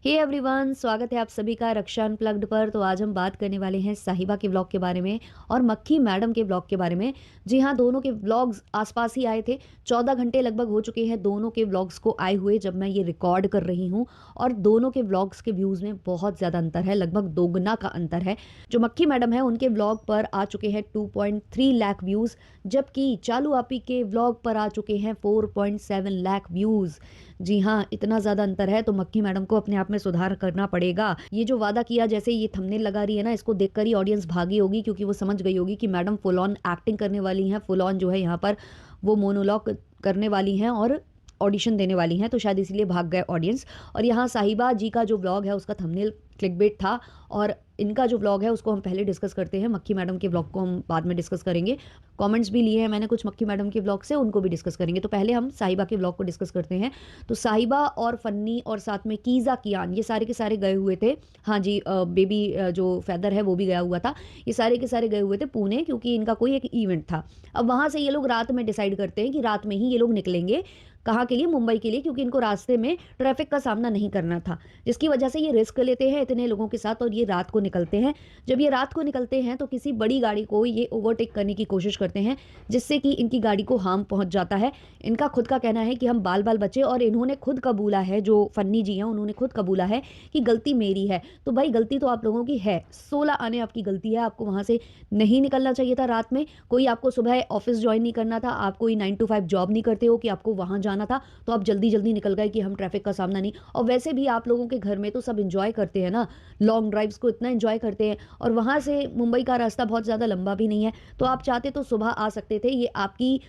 Hey everyone, स्वागत है आप सभी का रक्षा अनप्लग्ड पर। तो आज हम बात करने वाले हैं साहिबा के व्लॉग के बारे में और मक्खी मैडम के व्लॉग के बारे में। जी हाँ, दोनों के व्लॉग्स आसपास ही आए थे। 14 घंटे लगभग हो चुके हैं दोनों के व्लॉग्स को आए हुए जब मैं ये रिकॉर्ड कर रही हूँ। और दोनों के व्लॉग्स के व्यूज़ में बहुत ज़्यादा अंतर है, लगभग दोगुना का अंतर है। जो मक्खी मैडम है उनके व्लॉग पर आ चुके हैं 2.3 लाख व्यूज़, जबकि चालू आपी के व्लॉग पर आ चुके हैं 4.7 लाख व्यूज़। जी हाँ, इतना ज़्यादा अंतर है तो मक्खी मैडम को अपने आप में सुधार करना पड़ेगा। ये जो वादा किया, जैसे ये थंबनेल लगा रही है ना, इसको देखकर ही ऑडियंस भागी होगी, क्योंकि वो समझ गई होगी कि मैडम फुल ऑन एक्टिंग करने वाली हैं, फुल ऑन जो है यहाँ पर वो मोनोलॉग करने वाली हैं और ऑडिशन देने वाली हैं, तो शायद इसीलिए भाग गए ऑडियंस। और यहाँ साहिबा जी का जो व्लॉग है उसका थंबनेल क्लिकबेट था, और इनका जो व्लॉग है उसको हम पहले डिस्कस करते हैं। मक्खी मैडम के व्लॉग को हम बाद में डिस्कस करेंगे। कमेंट्स भी लिए हैं मैंने कुछ मक्खी मैडम के व्लॉग से, उनको भी डिस्कस करेंगे। तो पहले हम साहिबा के व्लॉग को डिस्कस करते हैं। तो साहिबा और फन्नी और साथ में कीज़ा कियान, ये सारे के सारे गए हुए थे। हाँ जी, बेबी जो फैदर है वो भी गया हुआ था। ये सारे के सारे गए हुए थे पुणे, क्योंकि इनका कोई एक इवेंट था। अब वहाँ से ये लोग रात में डिसाइड करते हैं कि रात में ही ये लोग निकलेंगे। कहाँ के लिए? मुंबई के लिए, क्योंकि इनको रास्ते में ट्रैफिक का सामना नहीं करना था, जिसकी वजह से ये रिस्क लेते हैं इतने लोगों के साथ और ये रात को निकलते हैं। जब ये रात को निकलते हैं तो किसी बड़ी गाड़ी को ये ओवरटेक करने की कोशिश करते हैं, जिससे कि इनकी गाड़ी को हार्म पहुंच जाता है। इनका खुद का कहना है कि हम बाल बाल बचे, और इन्होंने खुद कबूला है, जो फन्नी जी हैं उन्होंने खुद कबूला है कि गलती मेरी है। तो भाई गलती तो आप लोगों की है, 16 आने आपकी गलती है। आपको वहां से नहीं निकलना चाहिए था रात में। कोई आपको सुबह ऑफिस ज्वाइन नहीं करना था, आप कोई 9 to 5 जॉब नहीं करते हो कि आपको वहां जाना था, तो आप जल्दी जल्दी निकल गए कि हम ट्रैफिक का सामना नहीं। और वैसे भी आप लोगों के घर में तो सब इंजॉय करते हैं ना, लॉन्ग ड्राइव्स को इतना इंजॉय करते हैं, और वहाँ से मुंबई का रास्ता बहुत ज़्यादा लंबा भी नहीं है। तो आप चाहते तो सुबह आ सकते थे। ये आपकी,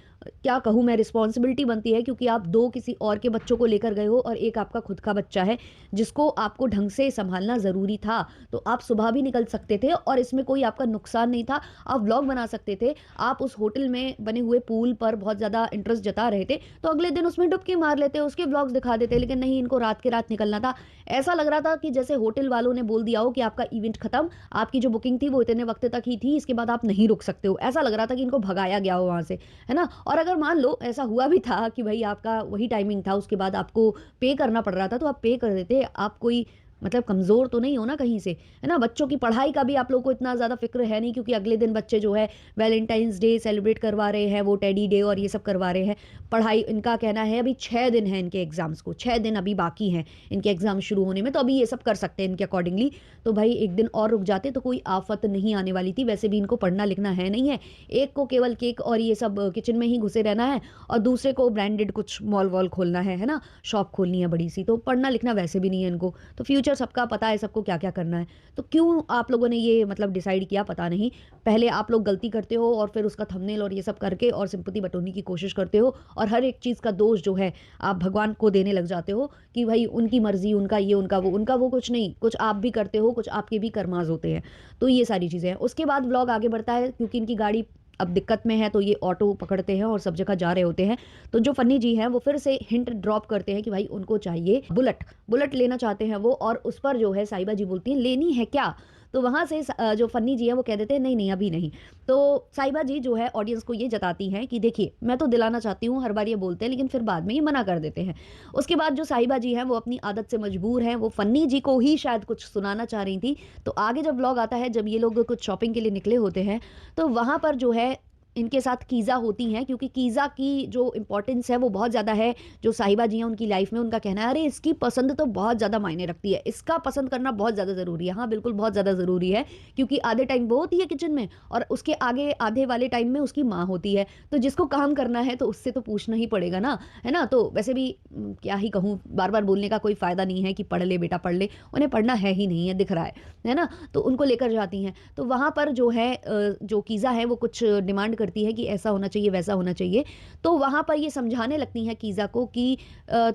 क्या कहूँ मैं, रिस्पॉन्सिबिलिटी बनती है, क्योंकि आप दो किसी और के बच्चों को लेकर गए हो और एक आपका खुद का बच्चा है जिसको आपको ढंग से संभालना ज़रूरी था। तो आप सुबह भी निकल सकते थे और इसमें कोई आपका नुकसान नहीं था। आप व्लॉग बना सकते थे। आप उस होटल में बने हुए पूल पर बहुत ज़्यादा इंटरेस्ट जता रहे थे, तो अगले दिन उसमें डुबकी मार लेते, उसके व्लॉग्स दिखा देते। लेकिन नहीं, इनको रात के रात निकलना था। ऐसा लग रहा था कि जैसे होटल वालों ने बोल दिया हो कि आपका इवेंट खत्म, आपकी जो बुकिंग थी वो इतने वक्त तक ही थी, इसके बाद आप नहीं रुक सकते हो। ऐसा लग रहा था कि इनको भगाया गया हो वहाँ से, है ना। और अगर मान लो ऐसा हुआ भी था कि भाई आपका वही टाइमिंग था, उसके बाद आपको पे करना पड़ रहा था, तो आप पे कर देते। आप कोई मतलब कमज़ोर तो नहीं हो ना कहीं से, है ना। बच्चों की पढ़ाई का भी आप लोगों को इतना ज़्यादा फ़िक्र है नहीं, क्योंकि अगले दिन बच्चे जो है वैलेंटाइंस डे सेलिब्रेट करवा रहे हैं, वो टेडी डे और ये सब करवा रहे हैं। पढ़ाई, इनका कहना है अभी 6 दिन है इनके एग्ज़ाम्स को, 6 दिन अभी बाकी हैं इनके एग्ज़ाम शुरू होने में, तो अभी ये सब कर सकते हैं इनके अकॉर्डिंगली। तो भाई एक दिन और रुक जाते तो कोई आफत नहीं आने वाली थी। वैसे भी इनको पढ़ना लिखना है नहीं है। एक को केवल केक और ये सब किचन में ही घुसे रहना है, और दूसरे को ब्रांडेड कुछ मॉल वॉल खोलना है ना, शॉप खोलनी है बड़ी सी। तो पढ़ना लिखना वैसे भी नहीं है इनको, तो फ्यूचर सबका पता है, सबको क्या क्या करना है। तो क्यों आप लोगों ने ये मतलब डिसाइड किया, पता नहीं। पहले आप लोग गलती करते हो और फिर उसका थंबनेल और ये सब करके और सिंपैथी बटोरने की कोशिश करते हो, और हर एक चीज़ का दोष जो है आप भगवान को देने लग जाते हो कि भाई उनकी मर्जी, उनका ये, उनका वो कुछ नहीं। कुछ आप भी करते हो, कुछ आपके भी कर्माज होते हैं। तो ये सारी चीज़ें हैं। उसके बाद व्लॉग आगे बढ़ता है, क्योंकि इनकी गाड़ी अब दिक्कत में है, तो ये ऑटो पकड़ते हैं और सब जगह जा रहे होते हैं। तो जो फन्नी जी हैं वो फिर से हिंट ड्रॉप करते हैं कि भाई उनको चाहिए बुलेट, बुलेट लेना चाहते हैं वो। और उस पर जो है साहिबा जी बोलती हैं, लेनी है क्या? तो वहाँ से जो फन्नी जी है वो कह देते हैं, नहीं नहीं अभी नहीं। तो साहिबा जी जो है ऑडियंस को ये जताती हैं कि देखिए, मैं तो दिलाना चाहती हूँ, हर बार ये बोलते हैं लेकिन फिर बाद में ये मना कर देते हैं। उसके बाद जो साहिबा जी हैं वो अपनी आदत से मजबूर हैं, वो फन्नी जी को ही शायद कुछ सुनाना चाह रही थी। तो आगे जब व्लॉग आता है, जब ये लोग कुछ शॉपिंग के लिए निकले होते हैं, तो वहाँ पर जो है इनके साथ कीज़ा होती हैं, क्योंकि कीज़ा की जो इम्पोर्टेंस है वो बहुत ज़्यादा है जो साहिबा जी हैं उनकी लाइफ में। उनका कहना है, अरे इसकी पसंद तो बहुत ज़्यादा मायने रखती है, इसका पसंद करना बहुत ज़्यादा ज़रूरी है। हाँ बिल्कुल, बहुत ज़्यादा ज़रूरी है, क्योंकि आधे टाइम वो होती है किचन में और उसके आगे आधे वाले टाइम में उसकी माँ होती है। तो जिसको काम करना है तो उससे तो पूछना ही पड़ेगा ना, है ना। तो वैसे भी क्या ही कहूँ, बार बार बोलने का कोई फ़ायदा नहीं है कि पढ़ ले बेटा पढ़ ले, उन्हें पढ़ना है ही नहीं है, दिख रहा है ना। तो उनको लेकर जाती हैं। तो वहाँ पर जो है जो कीज़ा है वो कुछ डिमांड करती है कि ऐसा होना चाहिए, वैसा होना चाहिए। तो वहाँ पर ये समझाने लगती हैं कीज़ा को कि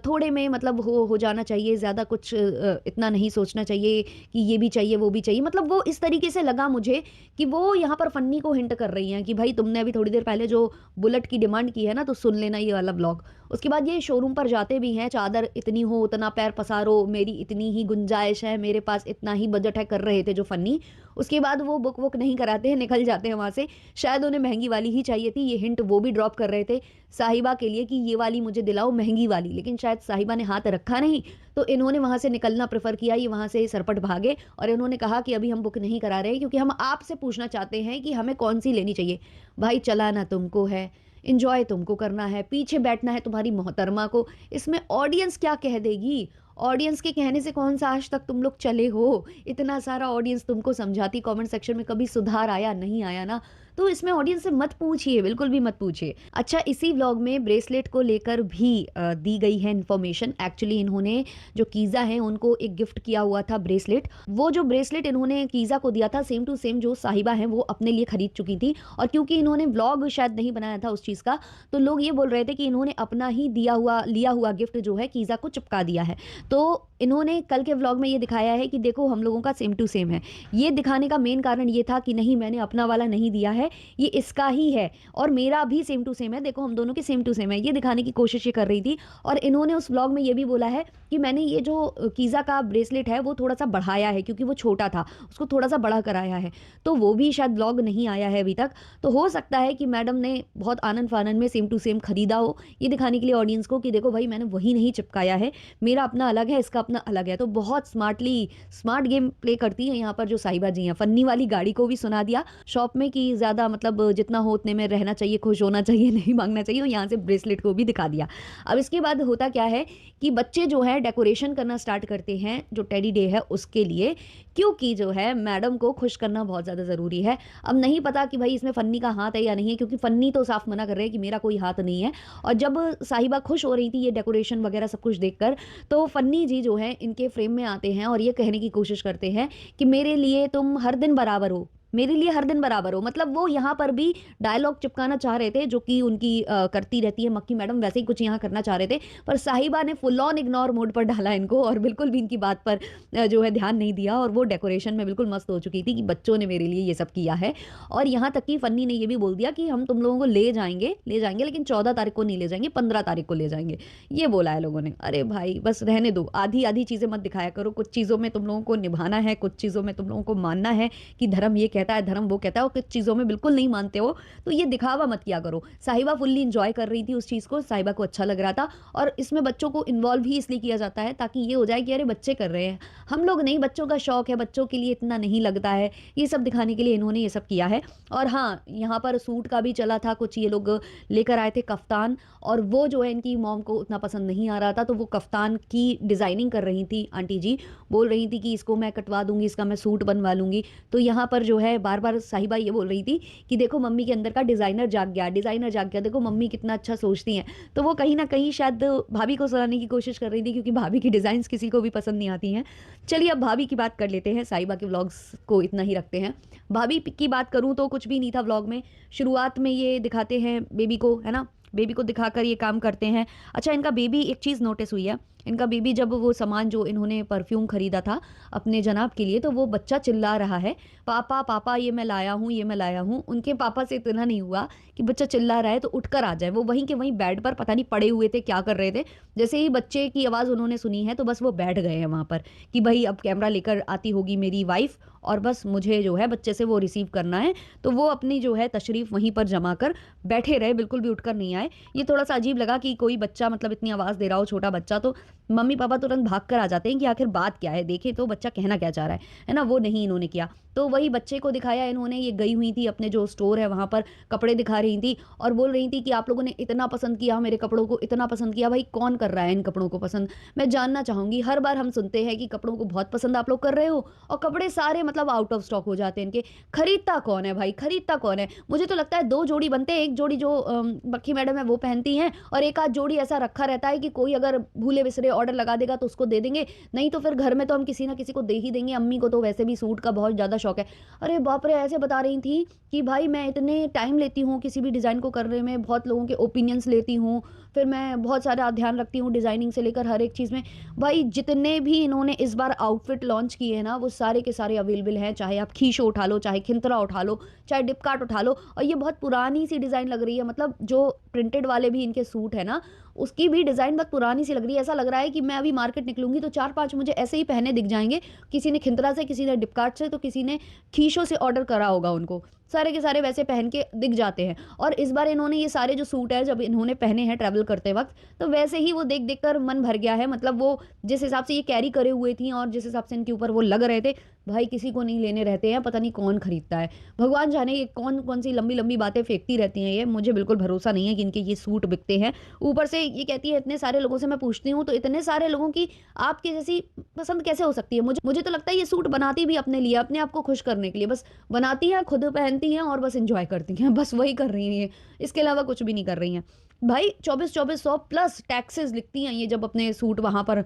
थोड़े में मतलब हो जाना चाहिए, ज़्यादा कुछ इतना नहीं सोचना चाहिए कि ये भी चाहिए वो भी चाहिए। मतलब वो इस तरीके से लगा मुझे कि वो यहाँ पर फन्नी को हिंट कर रही हैं कि भाई तुमने अभी थोड़ी देर पहले जो बुलेट की डिमांड की है ना, तो सुन लेना ये वाला ब्लॉग। उसके बाद ये शोरूम पर जाते भी हैं, चादर इतनी हो उतना पैर पसारो, मेरी इतनी ही गुंजाइश है, मेरे पास इतना ही बजट है, कर रहे थे जो फन्नी। उसके बाद वो बुक वुक नहीं कराते हैं, निकल जाते हैं वहाँ से। शायद उन्हें महँगी वाली ही चाहिए थी, ये हिंट वो भी ड्रॉप कर रहे थे साहिबा के लिए कि ये वाली मुझे दिलाओ महँगी वाली, लेकिन शायद साहिबा ने हाथ रखा नहीं, तो इन्होंने वहाँ से निकलना प्रेफ़र किया, ये वहाँ से सरपट भागे और इन्होंने कहा कि अभी हम बुक नहीं करा रहे हैं क्योंकि हम आपसे पूछना चाहते हैं कि हमें कौन-सी लेनी चाहिए। भाई चलाना तुमको है, एन्जॉय तुमको करना है, पीछे बैठना है तुम्हारी मोहतरमा को, इसमें ऑडियंस क्या कह देगी? ऑडियंस के कहने से कौन-सा आज तक तुम लोग चले हो? इतना सारा ऑडियंस तुमको समझाती कमेंट सेक्शन में, कभी सुधार आया, नहीं आया ना? तो इसमें ऑडियंस से मत पूछिए, बिल्कुल भी मत पूछिए। अच्छा, इसी व्लॉग में ब्रेसलेट को लेकर भी दी गई है इन्फॉर्मेशन। एक्चुअली इन्होंने जो कीज़ा हैं उनको एक गिफ्ट किया हुआ था ब्रेसलेट। वो जो ब्रेसलेट इन्होंने कीज़ा को दिया था सेम टू सेम जो साहिबा हैं वो अपने लिए खरीद चुकी थी, और क्योंकि इन्होंने व्लॉग शायद नहीं बनाया था उस चीज़ का, तो लोग ये बोल रहे थे कि इन्होंने अपना ही लिया हुआ गिफ्ट जो है कीज़ा को चिपका दिया है। तो इन्होंने कल के व्लॉग में ये दिखाया है कि देखो हम लोगों का सेम टू सेम है। ये दिखाने का मेन कारण ये था कि नहीं, मैंने अपना वाला नहीं दिया है, ये इसका ही है और मेरा भी सेम टू सेम है, देखो हम दोनों के सेम टू सेम है, ये दिखाने की कोशिश ये कर रही थी। और इन्होंने उस व्लॉग में ये भी बोला है कि मैंने ये जो कीज़ा का ब्रेसलेट है वो थोड़ा-सा बढ़ाया है क्योंकि वो छोटा था, उसको थोड़ा-सा बड़ा कराया है। तो वो भी शायद व्लॉग नहीं आया है अभी तक। तो हो सकता है कि मैडम ने बहुत आनन-फानन में सेम टू सेम खरीदा हो, ये दिखाने के लिए ऑडियंस को कि देखो भाई मैंने वही नहीं चिपकाया है, मेरा अपना अलग है, इसका अपना अलग है। तो बहुत स्मार्ट गेम प्ले करती हैं यहाँ पर जो साहिबा जी हैं। फन्नी वाली गाड़ी को भी सुना दिया शॉप में कि ज़्यादा मतलब जितना हो उतने में रहना चाहिए, खुश होना चाहिए, नहीं माँगना चाहिए, और यहाँ से ब्रेसलेट को भी दिखा दिया। अब इसके बाद होता क्या है कि बच्चे जो है डेकोरेशन करना स्टार्ट करते हैं जो टेडी डे है उसके लिए, क्योंकि जो है मैडम को खुश करना बहुत ज़्यादा ज़रूरी है। अब नहीं पता कि भाई इसमें फन्नी का हाथ है या नहीं है, क्योंकि फन्नी तो साफ मना कर रहे हैं कि मेरा कोई हाथ नहीं है। और जब साहिबा खुश हो रही थी ये डेकोरेशन वगैरह सब कुछ देखकर, तो फन्नी जी जो है इनके फ्रेम में आते हैं और ये कहने की कोशिश करते हैं कि मेरे लिए तुम हर दिन बराबर हो, मेरे लिए हर दिन बराबर हो। मतलब वो यहाँ पर भी डायलॉग चिपकाना चाह रहे थे जो कि उनकी करती रहती है मक्खी मैडम, वैसे ही कुछ यहाँ करना चाह रहे थे, पर साहिबा ने फुल ऑन इग्नोर मोड पर डाला इनको और बिल्कुल भी इनकी बात पर जो है ध्यान नहीं दिया, और वो डेकोरेशन में बिल्कुल मस्त हो चुकी थी कि बच्चों ने मेरे लिए ये सब किया है। और यहाँ तक कि फन्नी ने ये भी बोल दिया कि हम तुम लोगों को ले जाएंगे लेकिन 14 तारीख को नहीं ले जाएंगे, 15 तारीख को ले जाएंगे, ये बोला है लोगों ने। अरे भाई बस रहने दो, आधी आधी चीज़ें मत दिखाया करो, कुछ चीज़ों में तुम लोगों को निभाना है, कुछ चीज़ों में तुम लोगों को मानना है कि धर्म ये कहता है, धर्म वो कहता है, और कुछ चीज़ों में बिल्कुल नहीं मानते हो, तो ये दिखावा मत किया करो। साहिबा फुल्ली एंजॉय कर रही थी उस चीज़ को, साहिबा को अच्छा लग रहा था, और इसमें बच्चों को इन्वॉल्व ही इसलिए किया जाता है ताकि ये हो जाए कि अरे बच्चे कर रहे हैं, हम लोग नहीं, बच्चों का शौक है, बच्चों के लिए इतना नहीं लगता है, ये सब दिखाने के लिए इन्होंने ये सब किया है। और हाँ, यहाँ पर सूट का भी चला था कुछ, ये लोग लेकर आए थे कफ्तान, और वो जो है इनकी मॉम को उतना पसंद नहीं आ रहा था, तो वो कफ्तान की डिज़ाइनिंग कर रही थी आंटी जी, बोल रही थी कि इसको मैं कटवा दूंगी, इसका मैं सूट बनवा लूंगी। तो यहाँ पर जो है बार बार साहिबा ये बोल रही थी कि देखो मम्मी के अंदर का डिज़ाइनर जाग गया, डिज़ाइनर जाग गया, देखो मम्मी कितना अच्छा सोचती हैं। तो वो कहीं ना कहीं शायद भाभी को सुनाने की कोशिश कर रही थी, क्योंकि भाभी की डिज़ाइंस किसी को भी पसंद नहीं आती हैं। चलिए अब भाभी की बात कर लेते हैं, साहिबा के व्लॉग्स को इतना ही रखते हैं। भाभी की बात करूँ तो कुछ भी नहीं था व्लॉग में। शुरुआत में ये दिखाते हैं बेबी को, है ना, बेबी को दिखाकर ये काम करते हैं। अच्छा, इनका बेबी, एक चीज़ नोटिस हुई है, इनका बेबी जब वो सामान जो इन्होंने परफ्यूम खरीदा था अपने जनाब के लिए, तो वो बच्चा चिल्ला रहा है, पापा पापा ये मैं लाया हूँ, ये मैं लाया हूँ। उनके पापा से इतना नहीं हुआ कि बच्चा चिल्ला रहा है तो उठकर आ जाए, वो वहीं के वहीं बेड पर पता नहीं पड़े हुए थे, क्या कर रहे थे। जैसे ही बच्चे की आवाज़ उन्होंने सुनी है तो बस वो बैठ गए हैं वहाँ पर कि भाई अब कैमरा लेकर आती होगी मेरी वाइफ, और बस मुझे जो है बच्चे से वो रिसीव करना है। तो वो अपनी जो है तशरीफ़ वहीं पर जमा कर बैठे रहे, बिल्कुल भी उठकर नहीं आए। ये थोड़ा सा अजीब लगा कि कोई बच्चा मतलब इतनी आवाज़ दे रहा हो, छोटा बच्चा, तो मम्मी पापा तुरंत भाग कर आ जाते हैं कि आखिर बात क्या है, देखें तो बच्चा कहना क्या चाह रहा है ना। वो नहीं इन्होंने किया, तो वही बच्चे को दिखाया इन्होंने। ये गई हुई थी अपने जो स्टोर है वहाँ पर, कपड़े दिखा रही थी और बोल रही थी कि आप लोगों ने इतना पसंद किया मेरे कपड़ों को, इतना पसंद किया, भाई कौन कर रहा है इन कपड़ों को पसंद, मैं जानना चाहूँगी। हर बार हम सुनते हैं कि कपड़ों को बहुत पसंद आप लोग कर रहे हो, और कपड़े सारे मतलब आउट ऑफ स्टॉक हो जाते हैं इनके। खरीदता कौन है भाई, खरीदता कौन है? मुझे तो लगता है 2 जोड़ी बनते हैं, एक जोड़ी जो बक्खी मैडम है वो पहनती हैं, और एक आध जोड़ी ऐसा रखा रहता है कि कोई अगर भूले बिसरे ऑर्डर लगा देगा तो उसको दे देंगे, नहीं तो फिर घर में तो हम किसी ना किसी को दे ही देंगे। अम्मी को तो वैसे भी सूट का बहुत ज़्यादा शौक है। अरे बाप रे, ऐसे बता रही थी कि भाई मैं इतने टाइम लेती हूँ किसी भी डिज़ाइन को करने में, बहुत लोगों के ओपिनियंस लेती हूँ, फिर मैं बहुत सारा ध्यान रखती हूँ डिज़ाइनिंग से लेकर हर एक चीज़ में। भाई जितने भी इन्होंने इस बार आउटफिट लॉन्च किए हैं ना, वो सारे के सारे अवेलेबल हैं, चाहे आप कीशो उठा लो, चाहे खिंतरा उठा लो, चाहे डिपकाट उठा लो। और ये बहुत पुरानी सी डिज़ाइन लग रही है, मतलब जो प्रिंटेड वाले भी इनके सूट है ना, उसकी भी डिज़ाइन बहुत पुरानी सी लग रही है। ऐसा लग रहा है कि मैं अभी मार्केट निकलूँगी तो 4-5 मुझे ऐसे ही पहने दिख जाएँगे। किसी ने खिंतरा से, किसी ने डिपकाट से, तो किसी ने कीशो से ऑर्डर करा होगा उनको। सारे के सारे वैसे पहन के दिख जाते हैं। और इस बार इन्होंने ये सारे जो सूट है जब इन्होंने पहने हैं ट्रैवल करते वक़्त, तो वैसे ही वो देख-देख कर मन भर गया है। मतलब वो जिस हिसाब से ये कैरी करे हुए थी और जिस हिसाब से इनके ऊपर वो लग रहे थे, भाई किसी को नहीं लेने रहते हैं, पता नहीं कौन खरीदता है। भगवान जाने ये कौन-कौन सी लंबी-लंबी बातें फेंकती रहती हैं ये, मुझे बिल्कुल भरोसा नहीं है कि इनके ये सूट बिकते हैं। ऊपर से ये कहती है इतने सारे लोगों से मैं पूछती हूँ, तो इतने सारे लोगों की आपके जैसी पसंद कैसे हो सकती है? मुझे तो लगता है ये सूट बनाती भी अपने लिए, अपने आप को खुश करने के लिए। बस बनाती हैं, खुद पहनती हैं और बस एन्जॉय करती हैं। बस वही कर रही हैं ये, इसके अलावा कुछ भी नहीं कर रही हैं। भाई 24-2400 प्लस टैक्सेस लिखती हैं ये जब अपने सूट वहाँ पर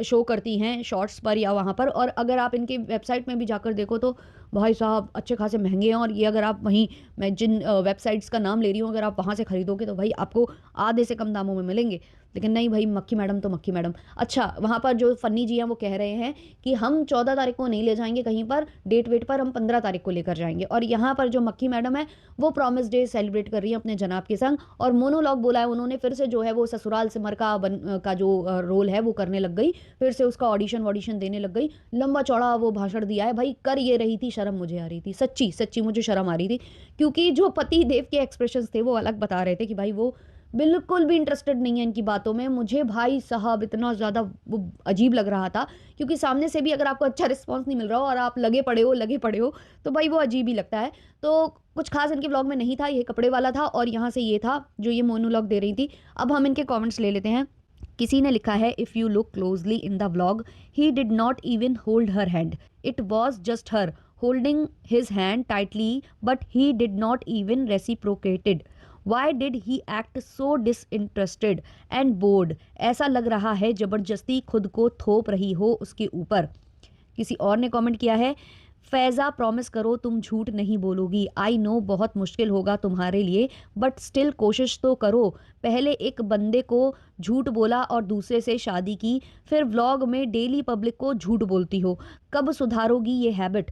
शो करती हैं शॉर्ट्स पर या वहाँ पर। और अगर आप इनकी वेबसाइट में भी जाकर देखो तो भाई साहब अच्छे खासे महँगे हैं। और ये अगर आप वहीं, मैं जिन वेबसाइट्स का नाम ले रही हूँ, अगर आप वहाँ से खरीदोगे तो भाई आपको आधे से कम दामों में मिलेंगे। लेकिन नहीं भाई, मक्खी मैडम तो मक्खी मैडम। अच्छा, वहाँ पर जो फन्नी जी हैं वो कह रहे हैं कि हम 14 तारीख को नहीं ले जाएँगे कहीं पर, डेट वेट पर हम 15 तारीख को लेकर जाएँगे। और यहाँ पर जो मक्खी मैडम है वो प्रॉमिस डे सेलिब्रेट कर रही हैं अपने जनाब के संग। और मोनोलॉग बोला है उन्होंने, फिर से जो है वो ससुराल सिमर का जो रोल है वो करने लग गई। फिर से उसका ऑडिशन देने लग गई। लंबा चौड़ा वो भाषण दिया है भाई, कर ये रही थी, शर्म मुझे आ रही थी। सच्ची मुझे शर्म आ रही थी। क्योंकि जो पति देव के एक्सप्रेशंस थे वो अलग बता रहे थे कि भाई वो बिल्कुल भी इंटरेस्टेड नहीं है इनकी बातों में। मुझे भाई साहब इतना ज़्यादा वो अजीब लग रहा था, क्योंकि सामने से भी अगर आपको अच्छा रिस्पॉन्स नहीं मिल रहा हो और आप लगे पड़े हो, तो भाई वो अजीब ही लगता है। तो कुछ खास इनके व्लॉग में नहीं था, ये कपड़े वाला था और यहाँ से ये था जो ये मोनोलॉग दे रही थी। अब हम इनके कमेंट्स ले लेते हैं। किसी ने लिखा है, if you look closely in the vlog, he did not even hold her hand, it was just her holding his hand tightly, but he did not even reciprocated. Why did he act so disinterested and board? ऐसा लग रहा है जबरदस्ती खुद को थोप रही हो उसके ऊपर। किसी और ने कमेंट किया है, फैज़ा प्रॉमिस करो तुम झूठ नहीं बोलोगी। आई नो बहुत मुश्किल होगा तुम्हारे लिए, बट स्टिल कोशिश तो करो। पहले एक बंदे को झूठ बोला और दूसरे से शादी की, फिर व्लॉग में डेली पब्लिक को झूठ बोलती हो। कब सुधारोगी ये हैबिट?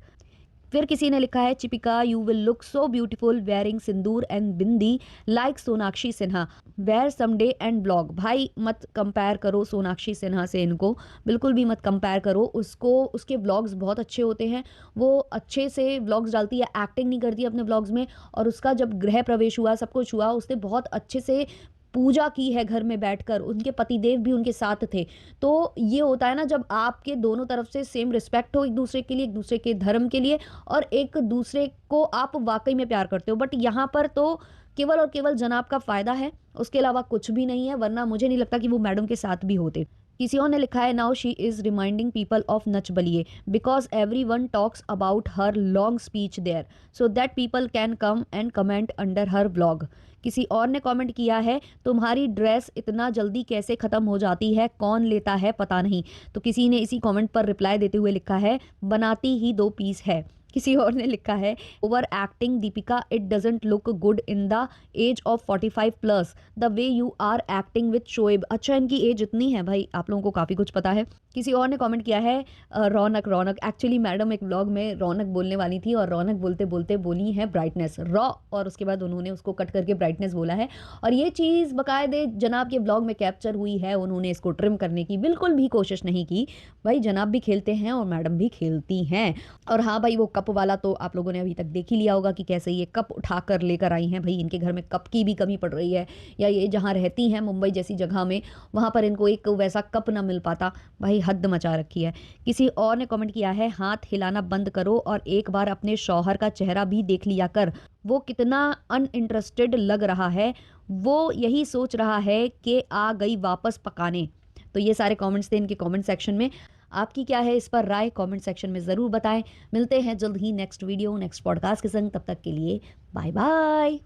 फिर किसी ने लिखा है, चिपिका you will look so beautiful wearing sindoor and bindi like Sonakshi Sinha, wear someday and blog. भाई मत कंपेयर करो सोनाक्षी सिन्हा से, इनको बिल्कुल भी मत कंपेयर करो। उसको, उसके व्लॉग्स बहुत अच्छे होते हैं, वो अच्छे से व्लॉग्स डालती है, एक्टिंग नहीं करती अपने व्लॉग्स में। और उसका जब गृह प्रवेश हुआ, सब कुछ हुआ, उसने बहुत अच्छे से पूजा की है घर में बैठकर, उनके पतिदेव भी उनके साथ थे। तो ये होता है ना, जब आपके दोनों तरफ से सेम रिस्पेक्ट हो एक दूसरे के लिए, एक दूसरे के धर्म के लिए, और एक दूसरे को आप वाकई में प्यार करते हो। बट यहाँ पर तो केवल और केवल जनाब का फ़ायदा है, उसके अलावा कुछ भी नहीं है, वरना मुझे नहीं लगता कि वो मैडम के साथ भी होते। किसी और ने लिखा है, now she is reminding people of Nach Baliye because everyone talks about her long speech there, so that people can come and comment under her vlog. किसी और ने कमेंट किया है, तुम्हारी ड्रेस इतना जल्दी कैसे ख़त्म हो जाती है, कौन लेता है पता नहीं। तो किसी ने इसी कमेंट पर रिप्लाई देते हुए लिखा है, बनाती ही 2 पीस है। किसी और ने लिखा है, over acting Deepika, it doesn't look good in the age of 45 plus the way you are acting with Shoaib. अच्छा, इनकी एज इतनी है भाई, आप लोगों को काफ़ी कुछ पता है। किसी और ने कमेंट किया है, रौनक एक्चुअली मैडम एक व्लॉग में रौनक बोलने वाली थी और रौनक बोलते बोलते बोली है ब्राइटनेस रॉ, और उसके बाद उन्होंने उसको कट करके ब्राइटनेस बोला है। और ये चीज़ बाकायदे जनाब के व्लॉग में कैप्चर हुई है, उन्होंने इसको ट्रिम करने की बिल्कुल भी कोशिश नहीं की। भाई जनाब भी खेलते हैं और मैडम भी खेलती हैं। और हाँ भाई, वो कप वाला तो आप लोगों ने अभी तक देख ही लिया होगा कि कैसे ये कप उठाकर लेकर आई हैं। भाई इनके घर में कप की भी कमी पड़ रही है, या ये जहाँ रहती हैं मुंबई जैसी जगह में, वहाँ पर इनको एक वैसा कप ना मिल पाता। भाई हद मचा रखी है। किसी और ने कमेंट किया है, हाथ हिलाना बंद करो और एक बार अपने शौहर का चेहरा भी देख लिया कर, वो कितना अनइंटरेस्टेड लग रहा है, वो यही सोच रहा है कि आ गई वापस पकाने। तो ये सारे कमेंट्स थे इनके कमेंट सेक्शन में। आपकी क्या है इस पर राय, कमेंट सेक्शन में ज़रूर बताएं। मिलते हैं जल्द ही नेक्स्ट वीडियो, नेक्स्ट पॉडकास्ट के संग। तब तक के लिए बाय बाय।